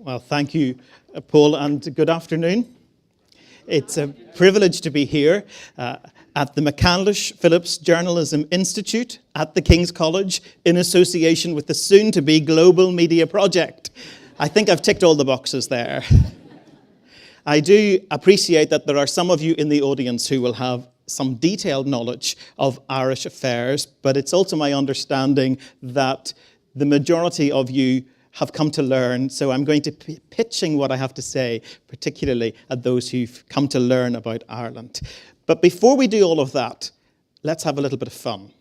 Well, thank you, Paul, and good afternoon. It's a privilege to be here at the McCandlish Phillips Journalism Institute at the King's College in association with the soon-to-be Global Media Project. I think I've ticked all the boxes there. I do appreciate that there are some of you in the audience who will have some detailed knowledge of Irish affairs, but it's also my understanding that the majority of you have come to learn, so I'm going to be pitching what I have to say, particularly at those who've come to learn about Ireland. But before we do all of that, let's have a little bit of fun.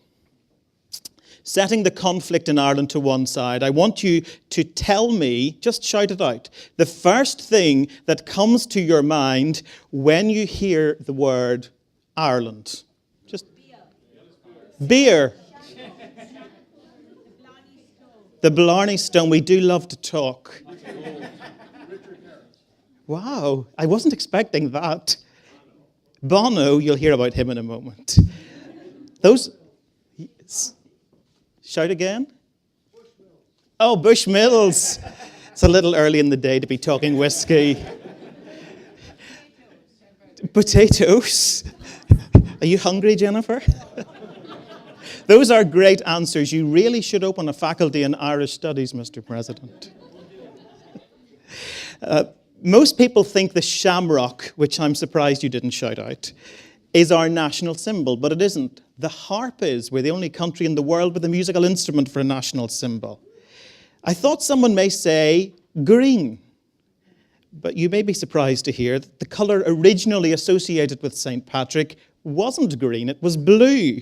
Setting the conflict in Ireland to one side, I want you to tell me, just shout it out, the first thing that comes to your mind when you hear the word Ireland. Just beer. The Blarney Stone. We do love to talk. Wow, I wasn't expecting that. Bono, you'll hear about him in a moment. Those, shout again? Oh, Bushmills. It's a little early in the day to be talking whiskey. Potatoes. Are you hungry, Jennifer? Those are great answers. You really should open a faculty in Irish Studies, Mr. President. Most people think the shamrock, which I'm surprised you didn't shout out, is our national symbol, but it isn't. The harp is. We're the only country in the world with a musical instrument for a national symbol. I thought someone may say green, but you may be surprised to hear that the colour originally associated with St. Patrick wasn't green, it was blue.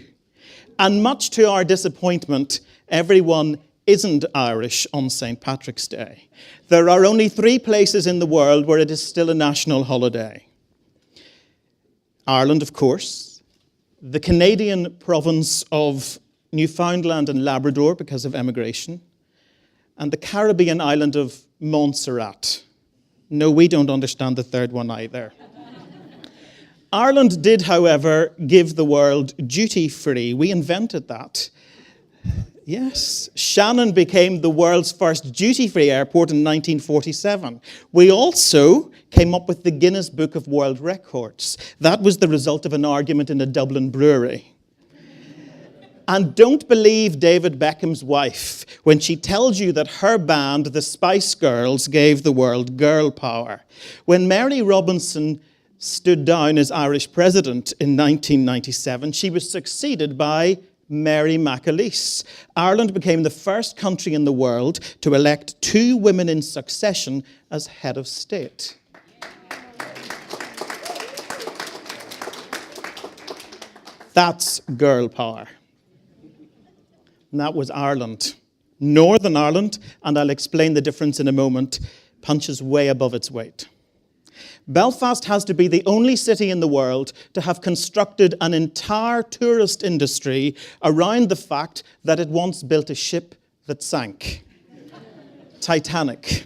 And much to our disappointment, everyone isn't Irish on St. Patrick's Day. There are only 3 places in the world where it is still a national holiday. Ireland, of course, the Canadian province of Newfoundland and Labrador because of emigration, and the Caribbean island of Montserrat. No, we don't understand the third one either. Ireland did, however, give the world duty-free. We invented that. Yes, Shannon became the world's first duty-free airport in 1947. We also came up with the Guinness Book of World Records. That was the result of an argument in a Dublin brewery. And don't believe David Beckham's wife when she tells you that her band, the Spice Girls, gave the world girl power. When Mary Robinson stood down as Irish president in 1997, she was succeeded by Mary McAleese. Ireland became the first country in the world to elect 2 women in succession as head of state. That's girl power. And that was Ireland. Northern Ireland, and I'll explain the difference in a moment, punches way above its weight. Belfast has to be the only city in the world to have constructed an entire tourist industry around the fact that it once built a ship that sank. Titanic.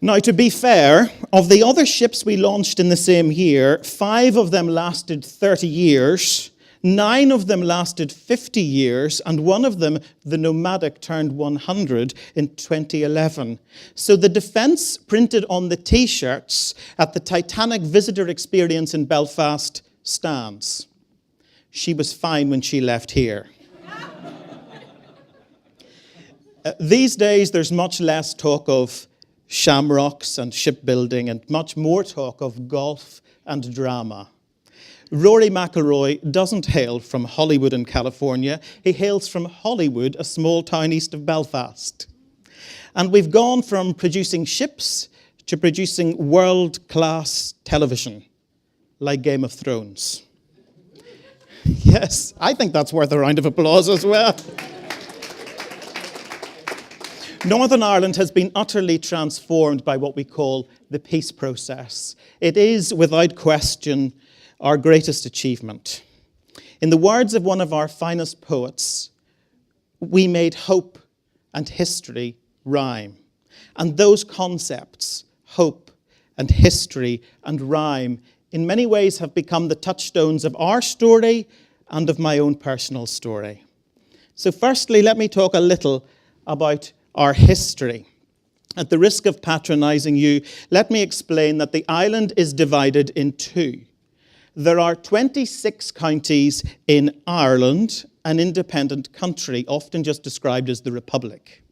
Now, to be fair, of the other ships we launched in the same year, 5 of them lasted 30 years, 9 of them lasted 50 years, and 1 of them, the Nomadic, turned 100 in 2011. So the defence printed on the T-shirts at the Titanic visitor experience in Belfast stands. She was fine when she left here. These days, there's much less talk of shamrocks and shipbuilding and much more talk of golf and drama. Rory McIlroy doesn't hail from Hollywood in California. He hails from Hollywood, a small town east of Belfast. And we've gone from producing ships to producing world-class television, like Game of Thrones. Yes, I think that's worth a round of applause as well. Northern Ireland has been utterly transformed by what we call the peace process. It is, without question, our greatest achievement. In the words of one of our finest poets, we made hope and history rhyme. And those concepts, hope and history and rhyme, in many ways have become the touchstones of our story and of my own personal story. So firstly, let me talk a little about our history. At the risk of patronising you, let me explain that the island is divided in two. There are 26 counties in Ireland, an independent country, often just described as the Republic.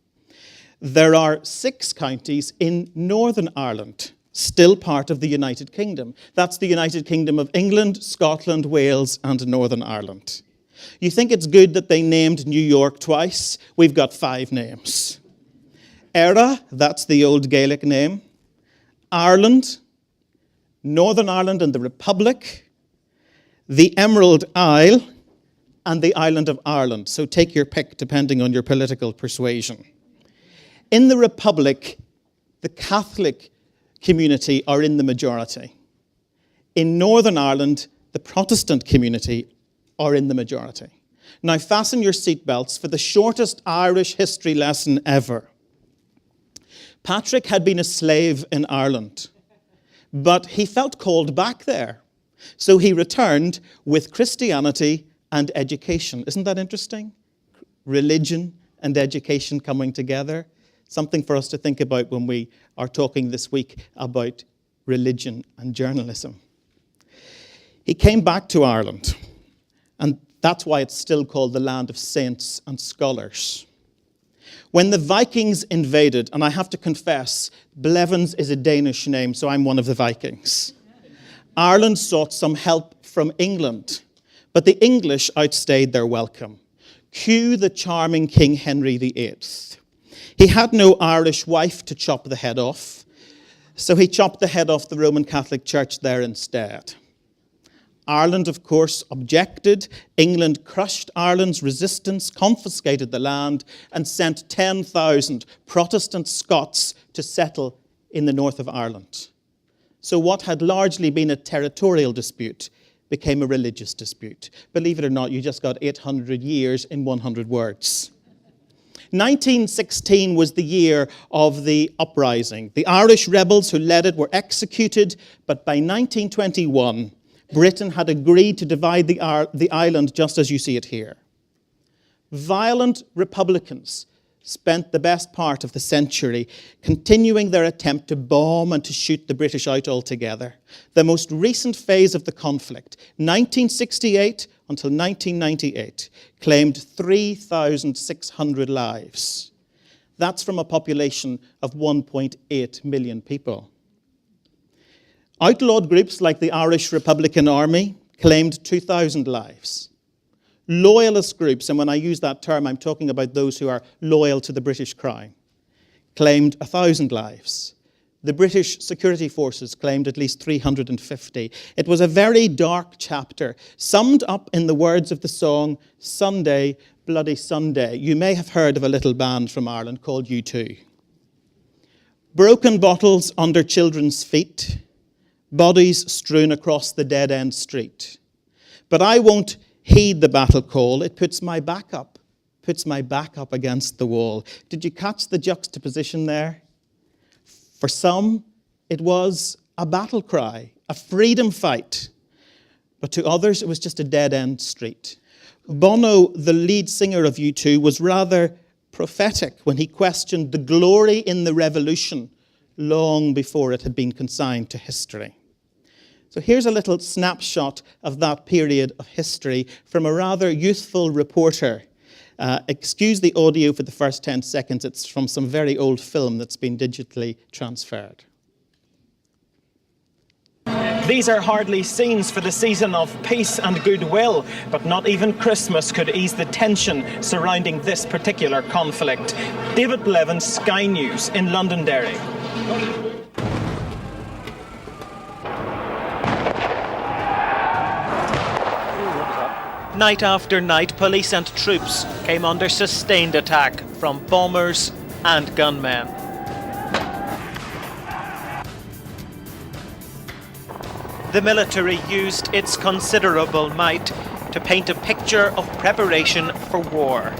There are 6 counties in Northern Ireland, still part of the United Kingdom. That's the United Kingdom of England, Scotland, Wales, and Northern Ireland. You think it's good that they named New York twice? We've got 5 names. Era, that's the old Gaelic name. Ireland, Northern Ireland and the Republic, the Emerald Isle, and the island of Ireland. So take your pick depending on your political persuasion. In the Republic, the Catholic community are in the majority. In Northern Ireland, the Protestant community are in the majority. Now fasten your seatbelts for the shortest Irish history lesson ever. Patrick had been a slave in Ireland, but he felt called back there. So he returned with Christianity and education. Isn't that interesting? Religion and education coming together. Something for us to think about when we are talking this week about religion and journalism. He came back to Ireland, and that's why it's still called the land of saints and scholars. When the Vikings invaded, and I have to confess, Blevins is a Danish name, so I'm one of the Vikings. Ireland sought some help from England, but the English outstayed their welcome. Cue the charming King Henry VIII. He had no Irish wife to chop the head off, so he chopped the head off the Roman Catholic Church there instead. Ireland, of course, objected. England crushed Ireland's resistance, confiscated the land, and sent 10,000 Protestant Scots to settle in the north of Ireland. So what had largely been a territorial dispute became a religious dispute. Believe it or not, you just got 800 years in 100 words. 1916 was the year of the uprising. The Irish rebels who led it were executed, but by 1921, Britain had agreed to divide the island just as you see it here. Violent Republicans spent the best part of the century continuing their attempt to bomb and to shoot the British out altogether. The most recent phase of the conflict, 1968 until 1998, claimed 3,600 lives. That's from a population of 1.8 million people. Outlawed groups like the Irish Republican Army claimed 2,000 lives. Loyalist groups, and when I use that term, I'm talking about those who are loyal to the British Crown, claimed 1,000 lives. The British security forces claimed at least 350. It was a very dark chapter, summed up in the words of the song, Sunday, Bloody Sunday. You may have heard of a little band from Ireland called U2. Broken bottles under children's feet, bodies strewn across the dead-end street. But I won't heed the battle call. It puts my back up against the wall. Did you catch the juxtaposition there? For some, it was a battle cry, a freedom fight. But to others, it was just a dead-end street. Bono, the lead singer of U2, was rather prophetic when he questioned the glory in the revolution long before it had been consigned to history. So here's a little snapshot of that period of history from a rather youthful reporter. Excuse the audio for the first 10 seconds. It's from some very old film that's been digitally transferred. These are hardly scenes for the season of peace and goodwill, but not even Christmas could ease the tension surrounding this particular conflict. David Blevins, Sky News in Londonderry. Night after night, police and troops came under sustained attack from bombers and gunmen. The military used its considerable might to paint a picture of preparation for war.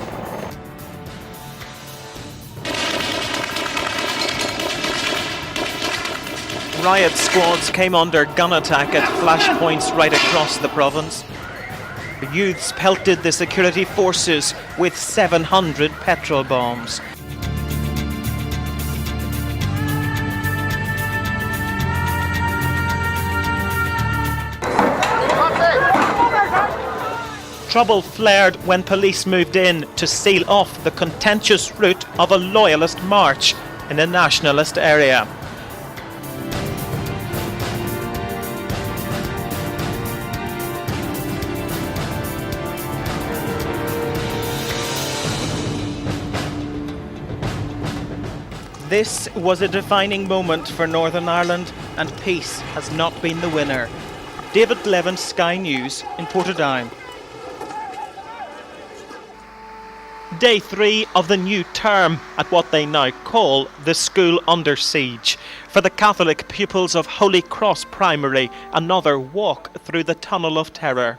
Riot squads came under gun attack at flashpoints right across the province. Youths pelted the security forces with 700 petrol bombs. Trouble flared when police moved in to seal off the contentious route of a loyalist march in a nationalist area. This was a defining moment for Northern Ireland, and peace has not been the winner. David Blevins, Sky News in Portadown. Day 3 of the new term at what they now call the School Under Siege. For the Catholic pupils of Holy Cross Primary, another walk through the Tunnel of Terror.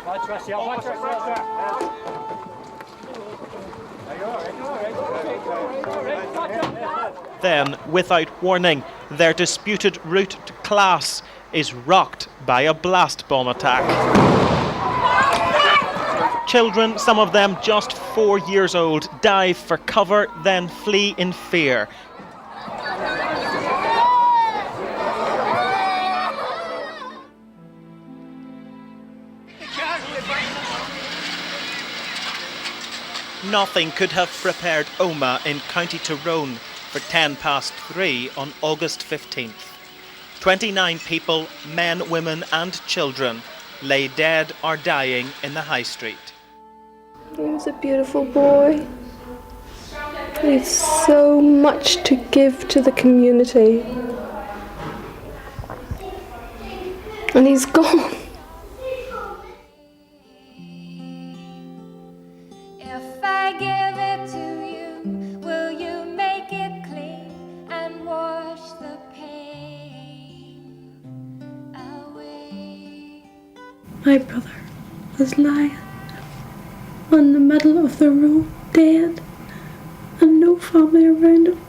Then, without warning, their disputed route to class is rocked by a blast bomb attack. Children, some of them just 4 years old, dive for cover, then flee in fear. Nothing could have prepared Omagh in County Tyrone for 3 on August 15th. 29 people, men, women and children, lay dead or dying in the high street. He was a beautiful boy. He had so much to give to the community. And he's gone. If I give it to you, will you make it clean and wash the pain away? My brother was lying on the middle of the road, dead, and no family around him,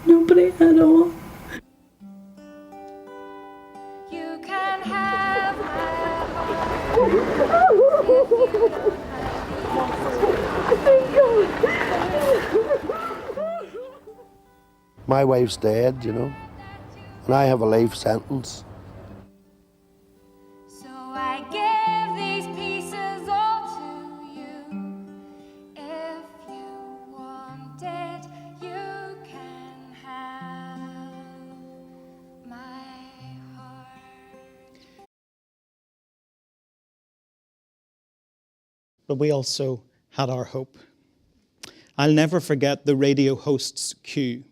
nobody at all. You can have My wife's dead, you know, and I have a life sentence. So I give these pieces all to you. If you want it, you can have my heart. But we also had our hope. I'll never forget the radio host's cue.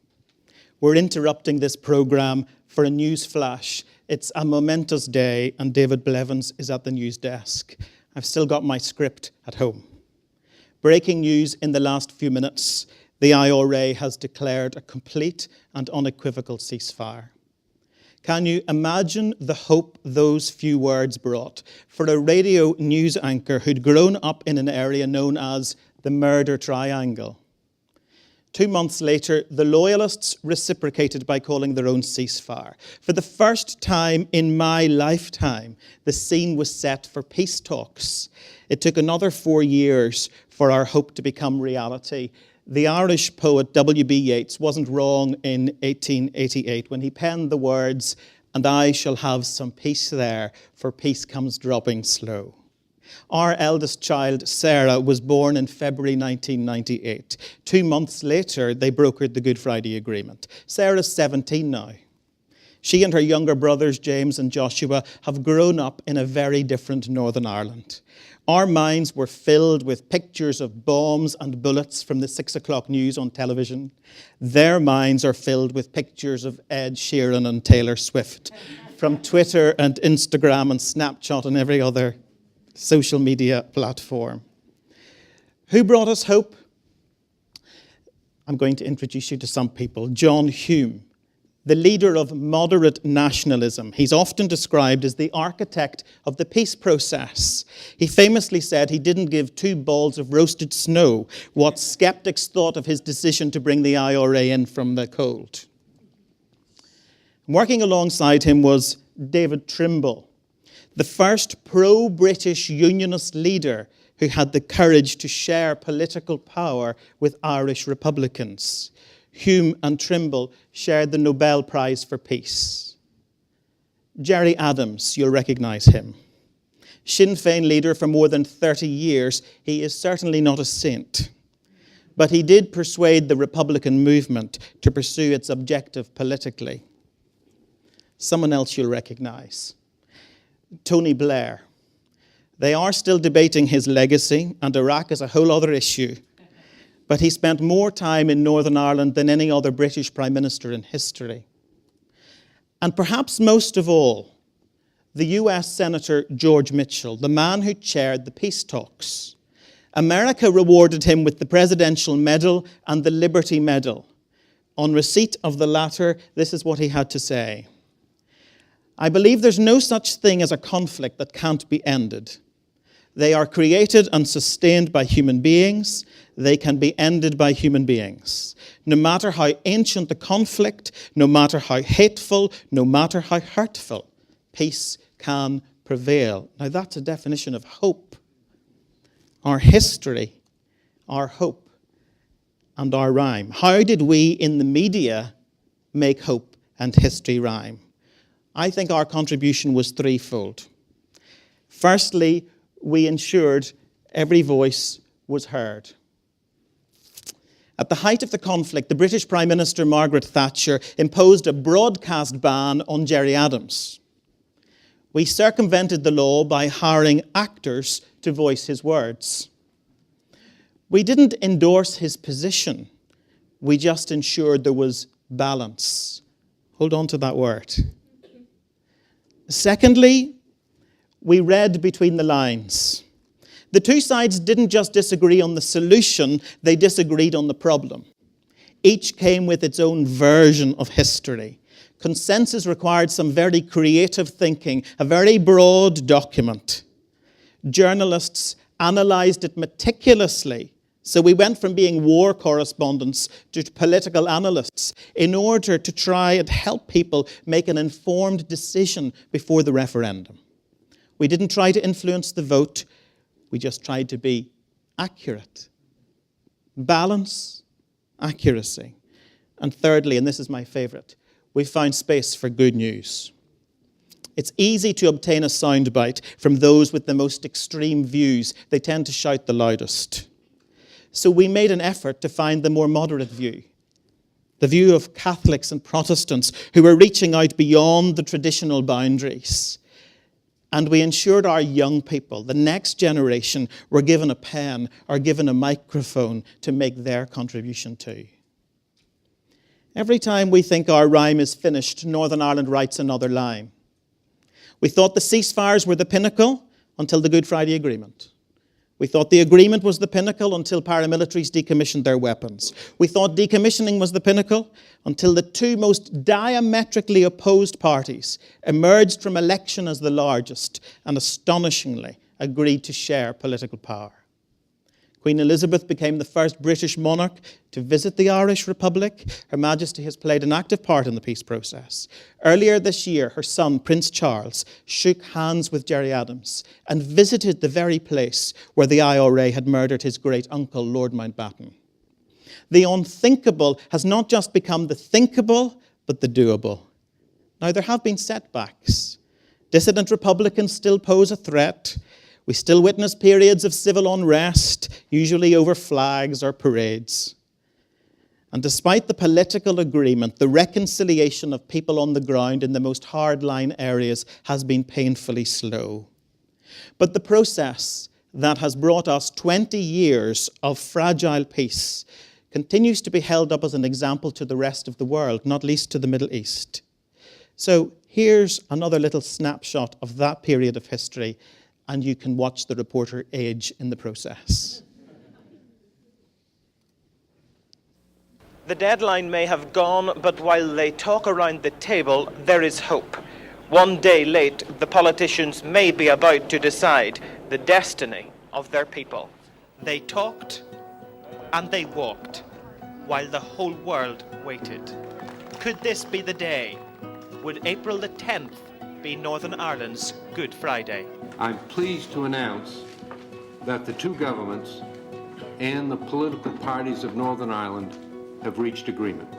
We're interrupting this programme for a news flash. It's a momentous day and David Blevins is at the news desk. I've still got my script at home. Breaking news in the last few minutes. The IRA has declared a complete and unequivocal ceasefire. Can you imagine the hope those few words brought for a radio news anchor who'd grown up in an area known as the Murder Triangle? 2 months later, the Loyalists reciprocated by calling their own ceasefire. For the first time in my lifetime, the scene was set for peace talks. It took another 4 years for our hope to become reality. The Irish poet W.B. Yeats wasn't wrong in 1888 when he penned the words, "And I shall have some peace there, for peace comes dropping slow." Our eldest child, Sarah, was born in February 1998. 2 months later, they brokered the Good Friday Agreement. Sarah's 17 now. She and her younger brothers, James and Joshua, have grown up in a very different Northern Ireland. Our minds were filled with pictures of bombs and bullets from the 6 o'clock news on television. Their minds are filled with pictures of Ed Sheeran and Taylor Swift from Twitter and Instagram and Snapchat and every other social media platform. Who brought us hope? I'm going to introduce you to some people. John Hume, the leader of moderate nationalism. He's often described as the architect of the peace process. He famously said he didn't give 2 balls of roasted snow what skeptics thought of his decision to bring the IRA in from the cold. Working alongside him was David Trimble, the first pro-British unionist leader who had the courage to share political power with Irish Republicans. Hume and Trimble shared the Nobel Prize for Peace. Gerry Adams, you'll recognise him. Sinn Féin leader for more than 30 years, he is certainly not a saint. But he did persuade the Republican movement to pursue its objective politically. Someone else you'll recognise. Tony Blair. They are still debating his legacy, and Iraq is a whole other issue. But he spent more time in Northern Ireland than any other British Prime Minister in history. And perhaps most of all, the US Senator George Mitchell, the man who chaired the peace talks. America rewarded him with the Presidential Medal and the Liberty Medal. On receipt of the latter, this is what he had to say. I believe there's no such thing as a conflict that can't be ended. They are created and sustained by human beings. They can be ended by human beings. No matter how ancient the conflict, no matter how hateful, no matter how hurtful, peace can prevail. Now that's a definition of hope. Our history, our hope, and our rhyme. How did we in the media make hope and history rhyme? I think our contribution was threefold. Firstly, we ensured every voice was heard. At the height of the conflict, the British Prime Minister Margaret Thatcher imposed a broadcast ban on Gerry Adams. We circumvented the law by hiring actors to voice his words. We didn't endorse his position. We just ensured there was balance. Hold on to that word. Secondly, we read between the lines. The two sides didn't just disagree on the solution, they disagreed on the problem. Each came with its own version of history. Consensus required some very creative thinking, a very broad document. Journalists analysed it meticulously. So we went from being war correspondents to political analysts in order to try and help people make an informed decision before the referendum. We didn't try to influence the vote. We just tried to be accurate. Balance, accuracy. And thirdly, and this is my favourite, we found space for good news. It's easy to obtain a soundbite from those with the most extreme views. They tend to shout the loudest. So we made an effort to find the more moderate view, the view of Catholics and Protestants who were reaching out beyond the traditional boundaries. And we ensured our young people, the next generation, were given a pen or given a microphone to make their contribution too. Every time we think our rhyme is finished, Northern Ireland writes another line. We thought the ceasefires were the pinnacle until the Good Friday Agreement. We thought the agreement was the pinnacle until paramilitaries decommissioned their weapons. We thought decommissioning was the pinnacle until the two most diametrically opposed parties emerged from election as the largest and astonishingly agreed to share political power. Queen Elizabeth became the first British monarch to visit the Irish Republic. Her Majesty has played an active part in the peace process. Earlier this year, her son, Prince Charles, shook hands with Gerry Adams and visited the very place where the IRA had murdered his great-uncle, Lord Mountbatten. The unthinkable has not just become the thinkable, but the doable. Now, there have been setbacks. Dissident Republicans still pose a threat. We still witness periods of civil unrest, usually over flags or parades. And despite the political agreement, the reconciliation of people on the ground in the most hardline areas has been painfully slow. But the process that has brought us 20 years of fragile peace continues to be held up as an example to the rest of the world, not least to the Middle East. So here's another little snapshot of that period of history, and you can watch the reporter age in the process. The deadline may have gone, but while they talk around the table, there is hope. One day late, the politicians may be about to decide the destiny of their people. They talked and they walked while the whole world waited. Could this be the day? Would April the 10th be Northern Ireland's Good Friday? I'm pleased to announce that the two governments and the political parties of Northern Ireland have reached agreement.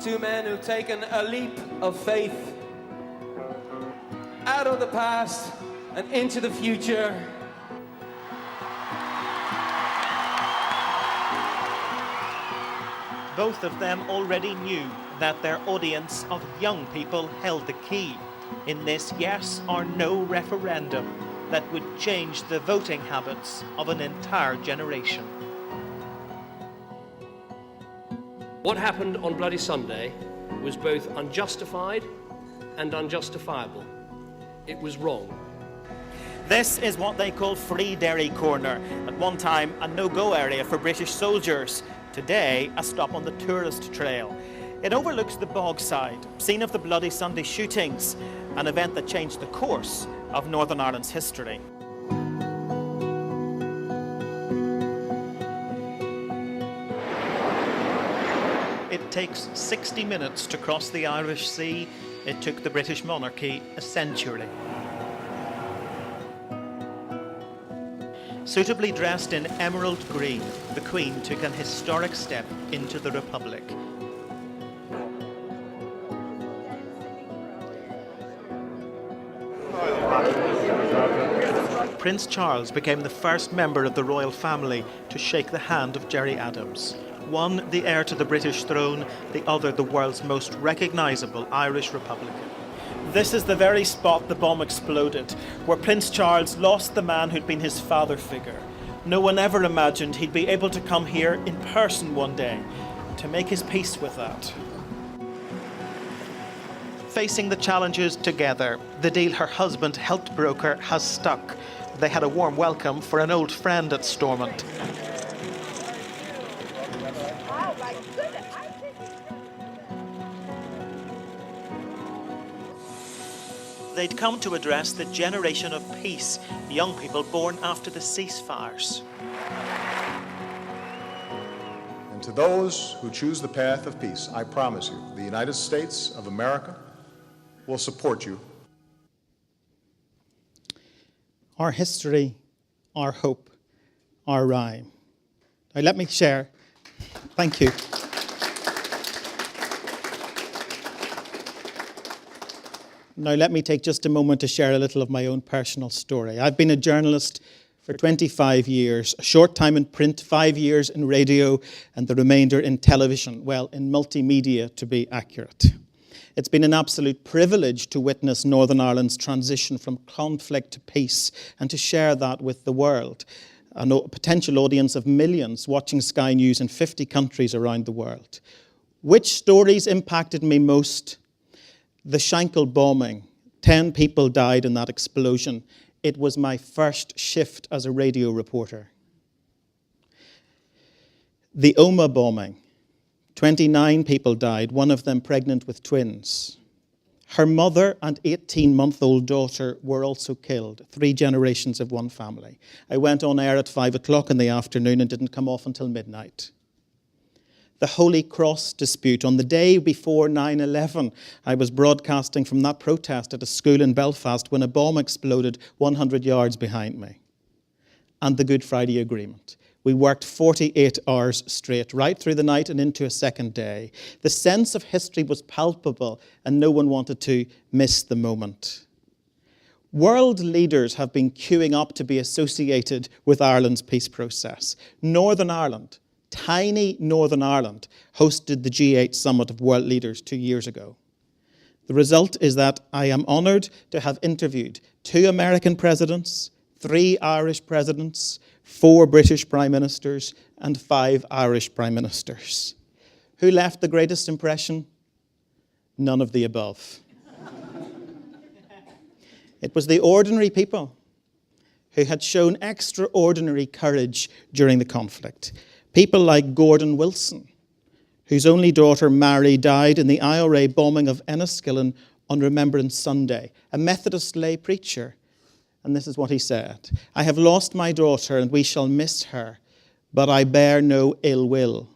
Two men who've taken a leap of faith out of the past and into the future. Both of them already knew that their audience of young people held the key in this yes or no referendum that would change the voting habits of an entire generation. What happened on Bloody Sunday was both unjustified and unjustifiable. It was wrong. This is what they call Free Derry Corner, at one time a no-go area for British soldiers, today a stop on the tourist trail. It overlooks the Bogside, scene of the Bloody Sunday shootings, an event that changed the course of Northern Ireland's history. It takes 60 minutes to cross the Irish Sea. It took the British monarchy a century. Suitably dressed in emerald green, the Queen took an historic step into the Republic. Prince Charles became the first member of the royal family to shake the hand of Gerry Adams. One, the heir to the British throne, the other, the world's most recognisable Irish Republican. This is the very spot the bomb exploded, where Prince Charles lost the man who'd been his father figure. No one ever imagined he'd be able to come here in person one day to make his peace with that. Facing the challenges together, the deal her husband helped broker has stuck. They had a warm welcome for an old friend at Stormont. They'd come to address the generation of peace, young people born after the ceasefires. And to those who choose the path of peace, I promise you, the United States of America will support you. Our history, our hope, our rhyme. Now let me share. Thank you. Now let me take just a moment to share a little of my own personal story. I've been a journalist for 25 years, a short time in print, 5 years in radio, and the remainder in television, well, in multimedia to be accurate. It's been an absolute privilege to witness Northern Ireland's transition from conflict to peace and to share that with the world, a potential audience of millions watching Sky News in 50 countries around the world. Which stories impacted me most? The Shankill bombing. 10 people died in that explosion. It was my first shift as a radio reporter. The Omagh bombing. 29 people died, one of them pregnant with twins. Her mother and 18-month-old daughter were also killed, 3 generations of one family. I went on air at 5 o'clock in the afternoon and didn't come off until midnight. The Holy Cross dispute. On the day before 9/11, I was broadcasting from that protest at a school in Belfast when a bomb exploded 100 yards behind me. And the Good Friday Agreement. We worked 48 hours straight, right through the night and into a second day. The sense of history was palpable, and no one wanted to miss the moment. World leaders have been queuing up to be associated with Ireland's peace process. Northern Ireland, tiny Northern Ireland, hosted the G8 summit of world leaders 2 years ago. The result is that I am honoured to have interviewed 2 American presidents, 3 Irish presidents, 4 British prime ministers, and 5 Irish prime ministers. Who left the greatest impression? None of the above. It was the ordinary people who had shown extraordinary courage during the conflict. People like Gordon Wilson, whose only daughter Mary died in the IRA bombing of Enniskillen on Remembrance Sunday, a Methodist lay preacher. And this is what he said: "I have lost my daughter and we shall miss her, but I bear no ill will.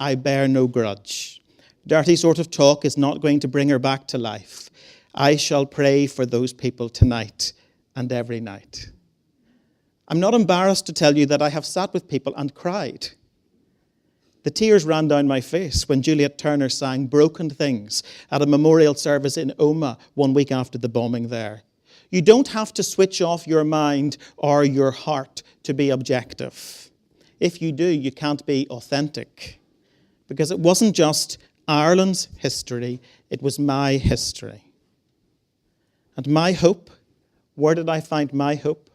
I bear no grudge. Dirty sort of talk is not going to bring her back to life. I shall pray for those people tonight and every night." I'm not embarrassed to tell you that I have sat with people and cried. The tears ran down my face when Juliet Turner sang Broken Things at a memorial service in Omagh 1 week after the bombing there. You don't have to switch off your mind or your heart to be objective. If you do, you can't be authentic. Because it wasn't just Ireland's history, it was my history. And my hope, where did I find my hope?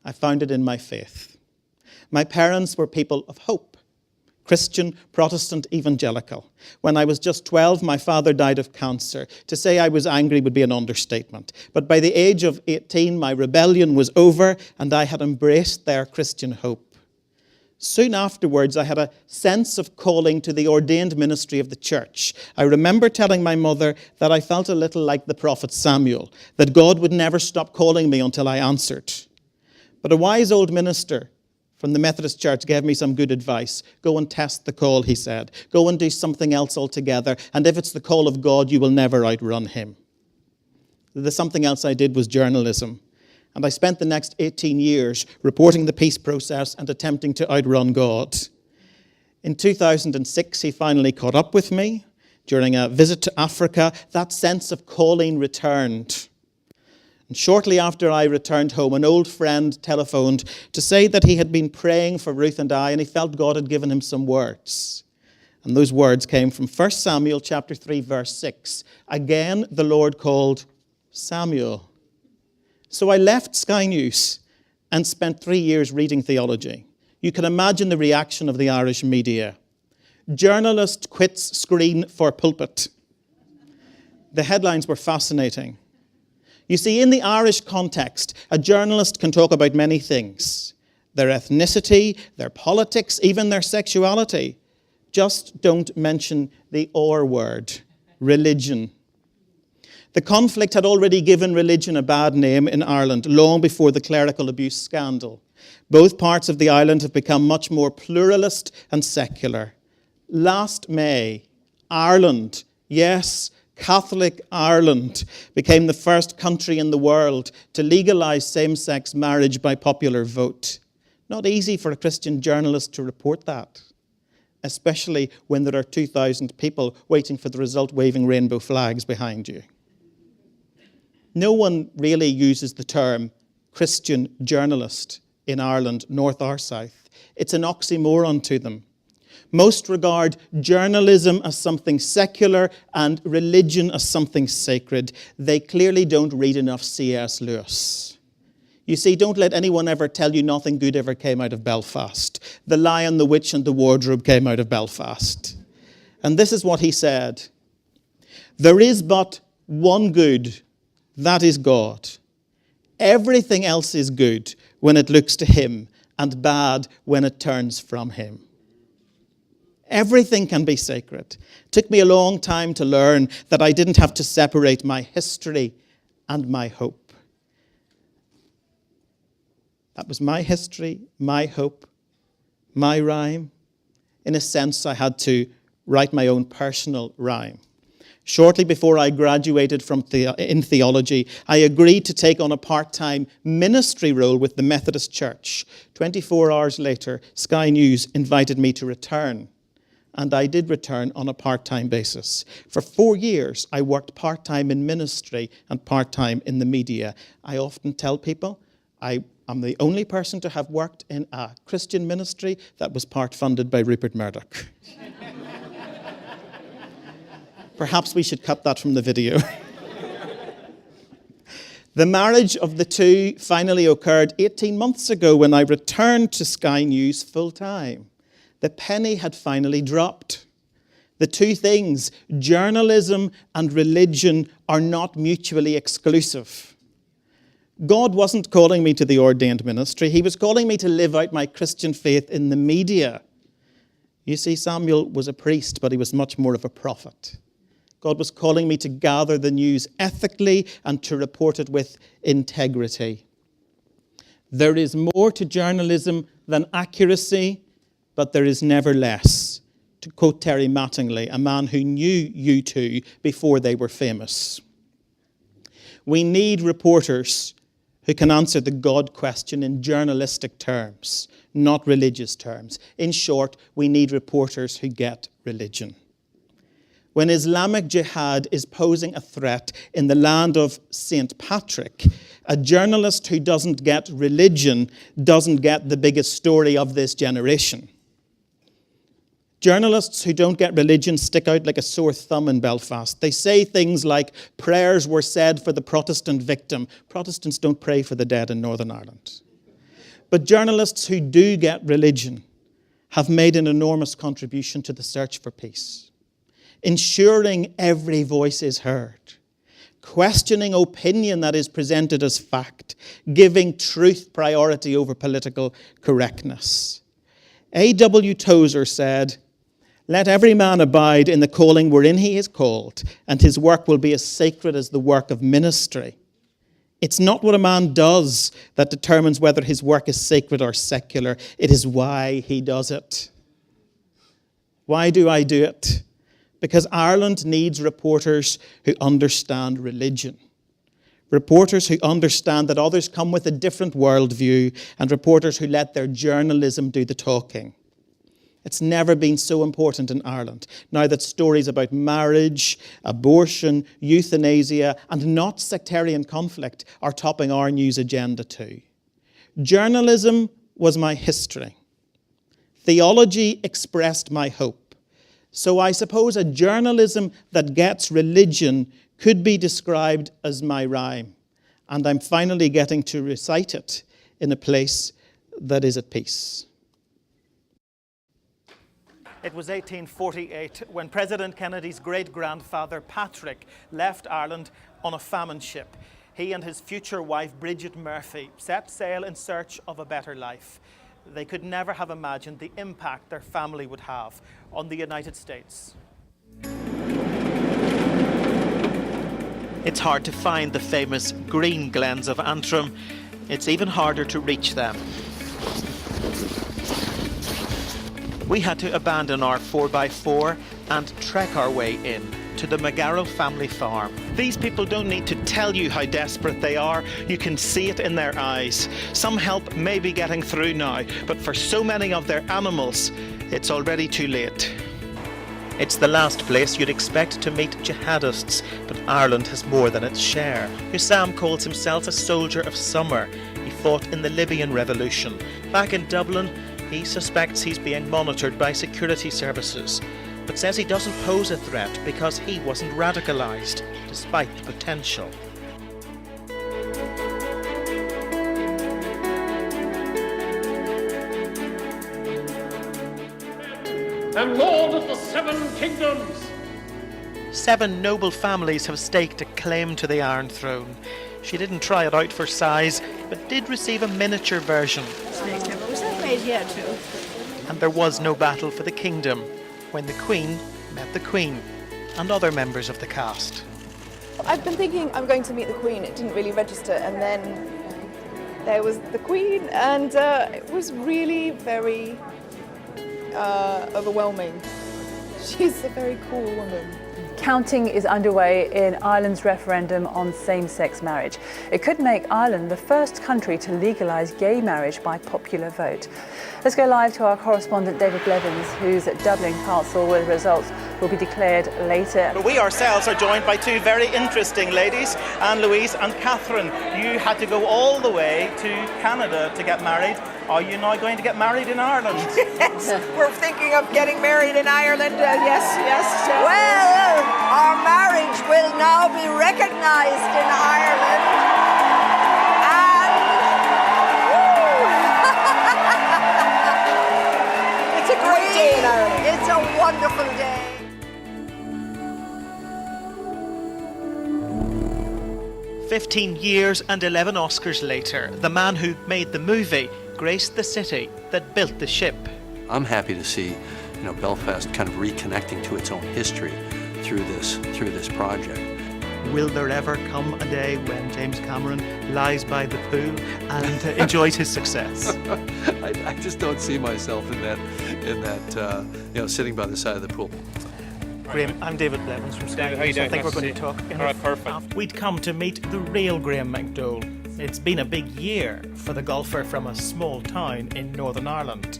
I found it in my faith. My parents were people of hope. Christian, Protestant, evangelical. When I was just 12, my father died of cancer. To say I was angry would be an understatement. But by the age of 18, my rebellion was over and I had embraced their Christian hope. Soon afterwards, I had a sense of calling to the ordained ministry of the church. I remember telling my mother that I felt a little like the prophet Samuel, that God would never stop calling me until I answered. But a wise old minister from the Methodist Church gave me some good advice. Go and test the call, he said. Go and do something else altogether. And if it's the call of God, you will never outrun him. The something else I did was journalism. And I spent the next 18 years reporting the peace process and attempting to outrun God. In 2006, he finally caught up with me. During a visit to Africa, that sense of calling returned. And shortly after I returned home, an old friend telephoned to say that he had been praying for Ruth and I, and he felt God had given him some words. And those words came from 1 Samuel chapter 3, verse 6. Again, the Lord called Samuel. So I left Sky News and spent 3 years reading theology. You can imagine the reaction of the Irish media. Journalist quits screen for pulpit. The headlines were fascinating. You see, in the Irish context, a journalist can talk about many things. Their ethnicity, their politics, even their sexuality. Just don't mention the R word, religion. The conflict had already given religion a bad name in Ireland long before the clerical abuse scandal. Both parts of the island have become much more pluralist and secular. Last May, Ireland, yes, Catholic Ireland, became the first country in the world to legalize same-sex marriage by popular vote. Not easy for a Christian journalist to report that, especially when there are 2,000 people waiting for the result waving rainbow flags behind you. No one really uses the term Christian journalist in Ireland, north or south. It's an oxymoron to them. Most regard journalism as something secular and religion as something sacred. They clearly don't read enough C.S. Lewis. You see, don't let anyone ever tell you nothing good ever came out of Belfast. The Lion, the Witch, and the Wardrobe came out of Belfast. And this is what he said. There is but one good, that is God. Everything else is good when it looks to him, and bad when it turns from him. Everything can be sacred. It took me a long time to learn that I didn't have to separate my history and my hope. That was my history, my hope, my rhyme. In a sense, I had to write my own personal rhyme. Shortly before I graduated in theology, I agreed to take on a part-time ministry role with the Methodist Church. 24 hours later, Sky News invited me to return. And I did return on a part-time basis. For 4 years, I worked part-time in ministry and part-time in the media. I often tell people I'm the only person to have worked in a Christian ministry that was part-funded by Rupert Murdoch. Perhaps we should cut that from the video. The marriage of the two finally occurred 18 months ago when I returned to Sky News full-time. The penny had finally dropped. The two things, journalism and religion, are not mutually exclusive. God wasn't calling me to the ordained ministry. He was calling me to live out my Christian faith in the media. You see, Samuel was a priest, but he was much more of a prophet. God was calling me to gather the news ethically and to report it with integrity. There is more to journalism than accuracy, but there is never less. To quote Terry Mattingly, a man who knew U2 before they were famous. We need reporters who can answer the God question in journalistic terms, not religious terms. In short, we need reporters who get religion. When Islamic Jihad is posing a threat in the land of St. Patrick, a journalist who doesn't get religion doesn't get the biggest story of this generation. Journalists who don't get religion stick out like a sore thumb in Belfast. They say things like, prayers were said for the Protestant victim. Protestants don't pray for the dead in Northern Ireland. But journalists who do get religion have made an enormous contribution to the search for peace, ensuring every voice is heard, questioning opinion that is presented as fact, giving truth priority over political correctness. A.W. Tozer said, "Let every man abide in the calling wherein he is called, and his work will be as sacred as the work of ministry." It's not what a man does that determines whether his work is sacred or secular. It is why he does it. Why do I do it? Because Ireland needs reporters who understand religion. Reporters who understand that others come with a different worldview, and reporters who let their journalism do the talking. It's never been so important in Ireland, now that stories about marriage, abortion, euthanasia, and not sectarian conflict are topping our news agenda too. Journalism was my history. Theology expressed my hope. So I suppose a journalism that gets religion could be described as my rhyme. And I'm finally getting to recite it in a place that is at peace. It was 1848 when President Kennedy's great-grandfather Patrick left Ireland on a famine ship. He and his future wife Bridget Murphy set sail in search of a better life. They could never have imagined the impact their family would have on the United States. It's hard to find the famous green glens of Antrim. It's even harder to reach them. We had to abandon our 4x4 and trek our way in to the McGarrell family farm. These people don't need to tell you how desperate they are. You can see it in their eyes. Some help may be getting through now, but for so many of their animals, it's already too late. It's the last place you'd expect to meet jihadists, but Ireland has more than its share. Hussam calls himself a soldier of summer. He fought in the Libyan Revolution. Back in Dublin, he suspects he's being monitored by security services, but says he doesn't pose a threat because he wasn't radicalised, despite the potential. And Lord of the Seven Kingdoms. 7 noble families have staked a claim to the Iron Throne. She didn't try it out for size, but did receive a miniature version. Was that made here too? And there was no battle for the kingdom when the Queen met the Queen and other members of the cast. I've been thinking I'm going to meet the Queen. It didn't really register, and then there was the Queen, and it was really very overwhelming. She's a very cool woman. Counting is underway in Ireland's referendum on same-sex marriage. It could make Ireland the first country to legalise gay marriage by popular vote. Let's go live to our correspondent David Blevins, who's at Dublin Castle, where the results will be declared later. We ourselves are joined by 2 very interesting ladies, Anne-Louise and Catherine. You had to go all the way to Canada to get married. Are you now going to get married in Ireland? Yes, we're thinking of getting married in Ireland. Yes. Well, our marriage will now be recognised in Ireland. And it's a great day in Ireland. It's a wonderful day. "15 years and 11 Oscars later, the man who made the movie graced the city that built the ship." I'm happy to see, Belfast kind of reconnecting to its own history through this project. Will there ever come a day when James Cameron lies by the pool and enjoys his success? I just don't see myself in that sitting by the side of the pool. Graham, I'm David Blevins from Sky News. I think we're going to talk. All right, perfect. We'd come to meet the real Graham McDowell, It's been a big year for the golfer from a small town in Northern Ireland.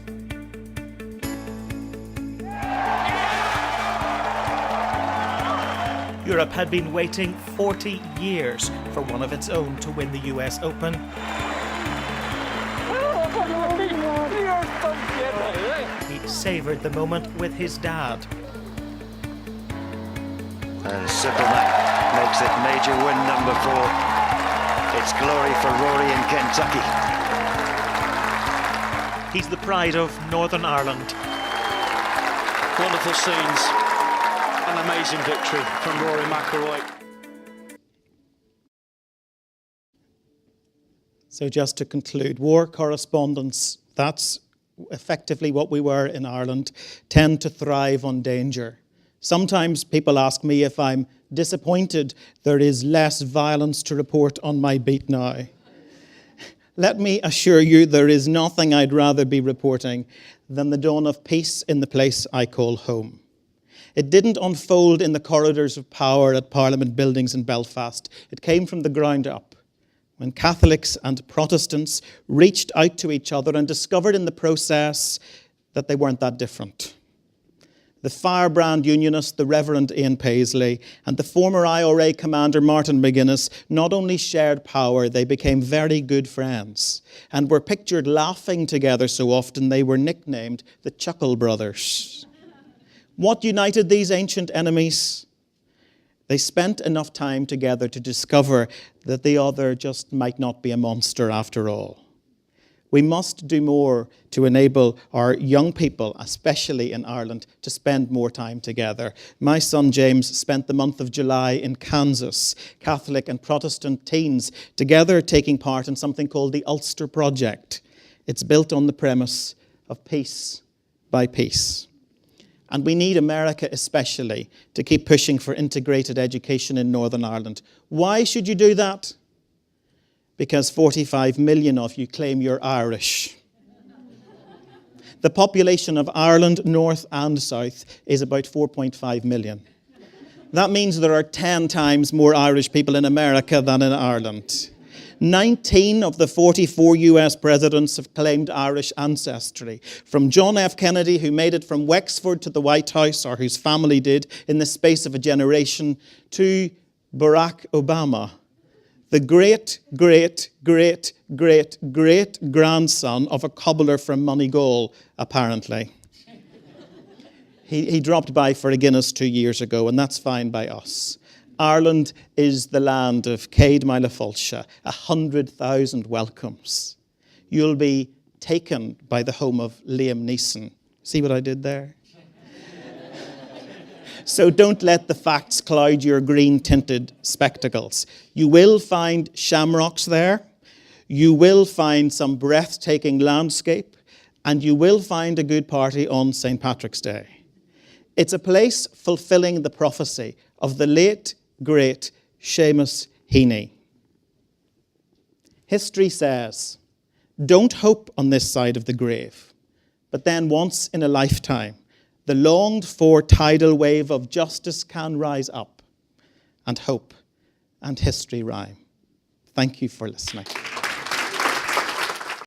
Europe had been waiting 40 years for one of its own to win the US Open. He savoured the moment with his dad. And Sippleman makes it major win number 4. It's glory for Rory in Kentucky. He's the pride of Northern Ireland. Wonderful scenes. An amazing victory from Rory McIlroy. So just to conclude, war correspondents, that's effectively what we were in Ireland, tend to thrive on danger. Sometimes people ask me if I'm disappointed there is less violence to report on my beat now. Let me assure you there is nothing I'd rather be reporting than the dawn of peace in the place I call home. It didn't unfold in the corridors of power at Parliament buildings in Belfast. It came from the ground up, when Catholics and Protestants reached out to each other and discovered in the process that they weren't that different. The firebrand unionist, the Reverend Ian Paisley, and the former IRA commander Martin McGuinness not only shared power, they became very good friends and were pictured laughing together so often they were nicknamed the Chuckle Brothers. What united these ancient enemies? They spent enough time together to discover that the other just might not be a monster after all. We must do more to enable our young people, especially in Ireland, to spend more time together. My son James spent the month of July in Kansas, Catholic and Protestant teens together taking part in something called the Ulster Project. It's built on the premise of peace by peace. And we need America especially to keep pushing for integrated education in Northern Ireland. Why should you do that? Because 45 million of you claim you're Irish. The population of Ireland, north and south, is about 4.5 million. That means there are 10 times more Irish people in America than in Ireland. 19 of the 44 US presidents have claimed Irish ancestry. From John F. Kennedy, who made it from Wexford to the White House, or whose family did, in the space of a generation, to Barack Obama, the great-great-great-great-grandson of a cobbler from Moneygall, apparently. He dropped by for a Guinness 2 years ago, and that's fine by us. Ireland is the land of Céad Mile Fáilte, 100,000 welcomes. You'll be taken by the home of Liam Neeson. See what I did there? So don't let the facts cloud your green-tinted spectacles. You will find shamrocks there. You will find some breathtaking landscape. And you will find a good party on St. Patrick's Day. It's a place fulfilling the prophecy of the late, great Seamus Heaney. History says, don't hope on this side of the grave, but then once in a lifetime, the longed-for tidal wave of justice can rise up, and hope and history rhyme. Thank you for listening.